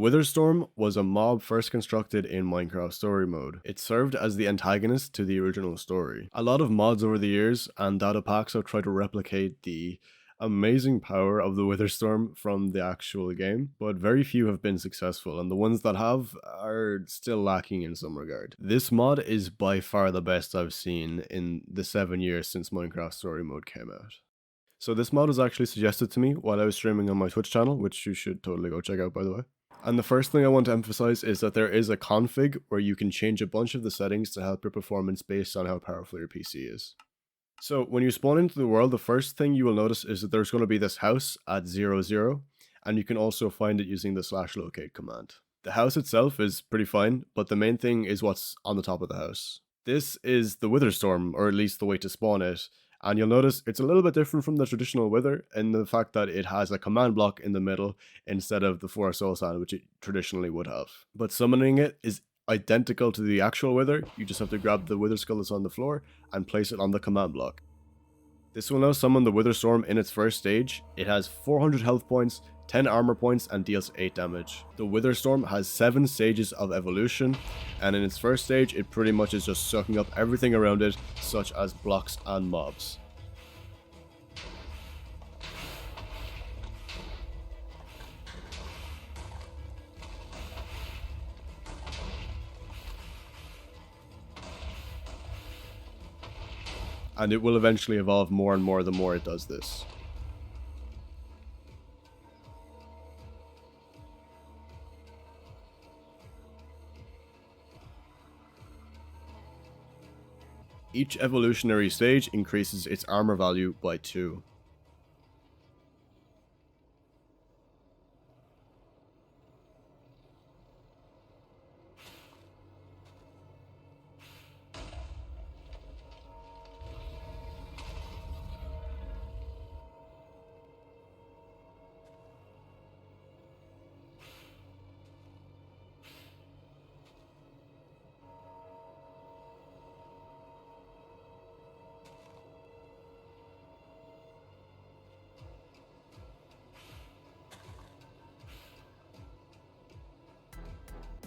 Witherstorm was a mob first constructed in Minecraft Story Mode. It served as the antagonist to the original story. A lot of mods over the years and data packs have tried to replicate the amazing power of the Witherstorm from the actual game, but very few have been successful, and the ones that have are still lacking in some regard. This mod is by far the best I've seen in the 7 years since Minecraft Story Mode came out. So this mod was actually suggested to me while I was streaming on my Twitch channel, which you should totally go check out, by the way. And the first thing I want to emphasize is that there is a config where you can change a bunch of the settings to help your performance based on how powerful your PC is. So when you spawn into the world, the first thing you will notice is that there's going to be this house at 00, and you can also find it using the /locate command. The house itself is pretty fine, but the main thing is what's on the top of the house. This is the Witherstorm, or at least the way to spawn it, and you'll notice it's a little bit different from the traditional Wither in the fact that it has a command block in the middle instead of the 4 soul sand, which it traditionally would have. But summoning it is identical to the actual Wither. You just have to grab the Wither skull that's on the floor and place it on the command block. This will now summon the Witherstorm in its first stage. It has 400 health points, 10 armor points, and deals 8 damage. The Witherstorm has 7 stages of evolution, and in its first stage it pretty much is just sucking up everything around it, such as blocks and mobs. And it will eventually evolve more and more the more it does this. Each evolutionary stage increases its armor value by 2.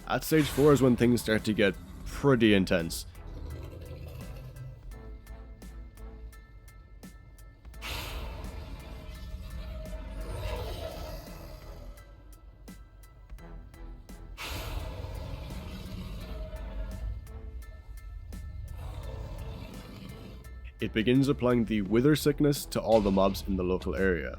At stage 4 is when things start to get pretty intense. It begins applying the Wither Sickness to all the mobs in the local area.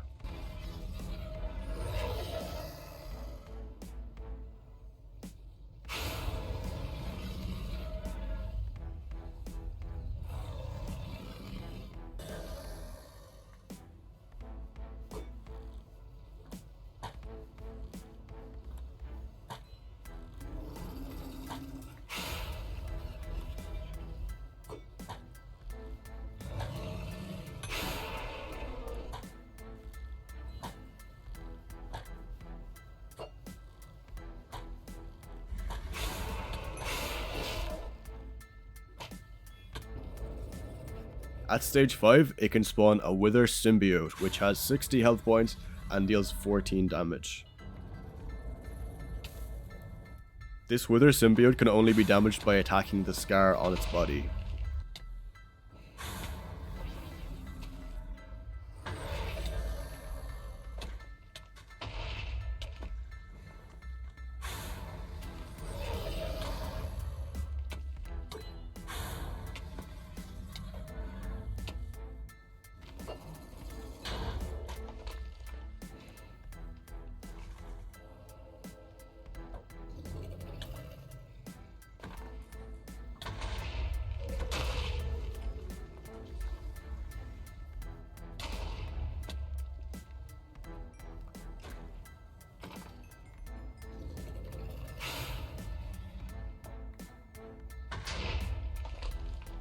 At stage 5, it can spawn a Wither Symbiote, which has 60 health points and deals 14 damage. This Wither Symbiote can only be damaged by attacking the scar on its body.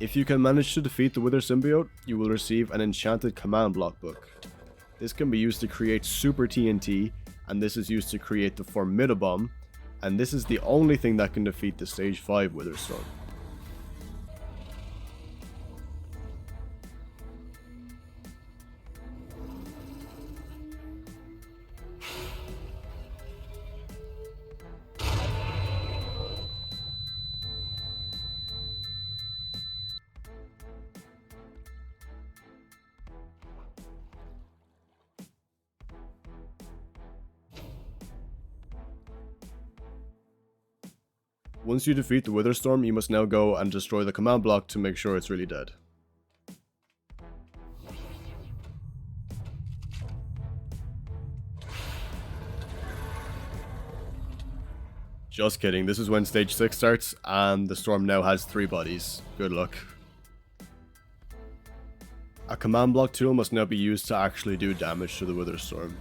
If you can manage to defeat the Wither Symbiote, you will receive an enchanted command block book. This can be used to create Super TNT, and this is used to create the Formidabomb, and this is the only thing that can defeat the Stage 5 Witherstorm. Once you defeat the Wither Storm, you must now go and destroy the command block to make sure it's really dead. Just kidding, this is when stage 6 starts, and the storm now has 3 bodies. Good luck. A command block tool must now be used to actually do damage to the Wither Storm.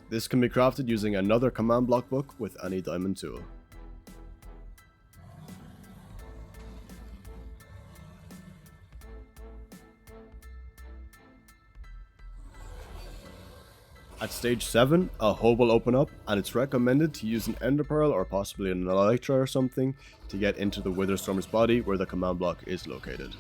This can be crafted using another command block book with any diamond tool. At stage 7, a hole will open up, and it's recommended to use an ender pearl or possibly an elytra or something to get into the Wither Storm's body where the command block is located.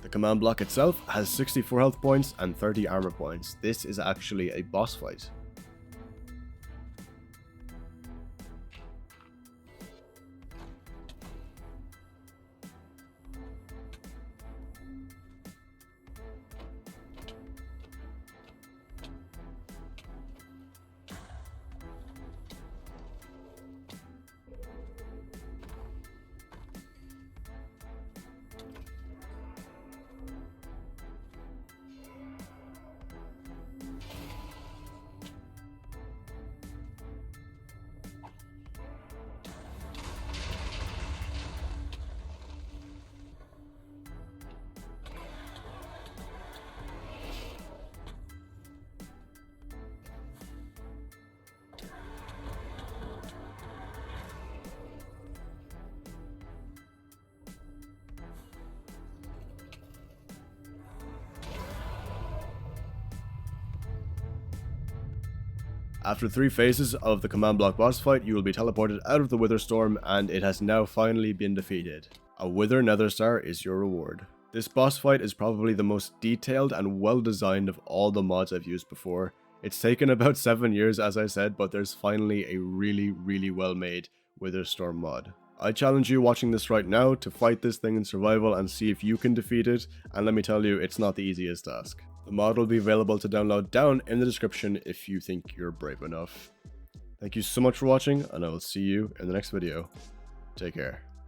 The command block itself has 64 health points and 30 armor points. This is actually a boss fight. After 3 phases of the command block boss fight, you will be teleported out of the Wither Storm, and it has now finally been defeated. A Wither Nether Star is your reward. This boss fight is probably the most detailed and well designed of all the mods I've used before. It's taken about 7 years, as I said, but there's finally a really well made Wither Storm mod. I challenge you watching this right now to fight this thing in survival and see if you can defeat it, and let me tell you, it's not the easiest task. The mod will be available to download down in the description if you think you're brave enough. Thank you so much for watching, and I will see you in the next video. Take care.